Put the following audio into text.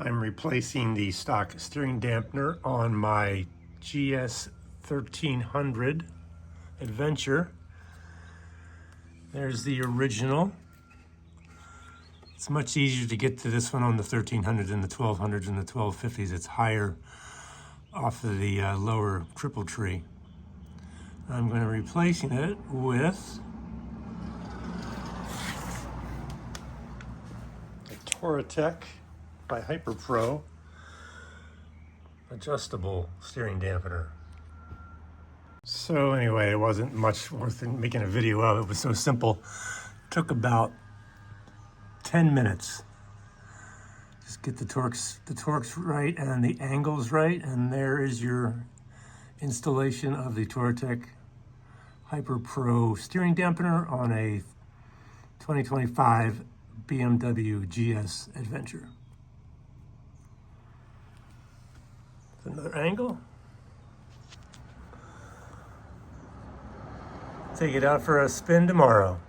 I'm replacing the stock steering dampener on my GS 1300 Adventure. There's the original. It's much easier to get to this one on the 1300 than the 1200s and the 1250s. It's higher off of the lower triple tree. I'm going to be replacing it with a Touratech by HyperPro adjustable steering dampener. So anyway, it wasn't much worth making a video of. It was so simple. It took about 10 minutes. Just get the torques right and the angles right, and there is your installation of the Touratech HyperPro steering dampener on a 2025 BMW GS Adventure. Another angle. Take it out for a spin tomorrow.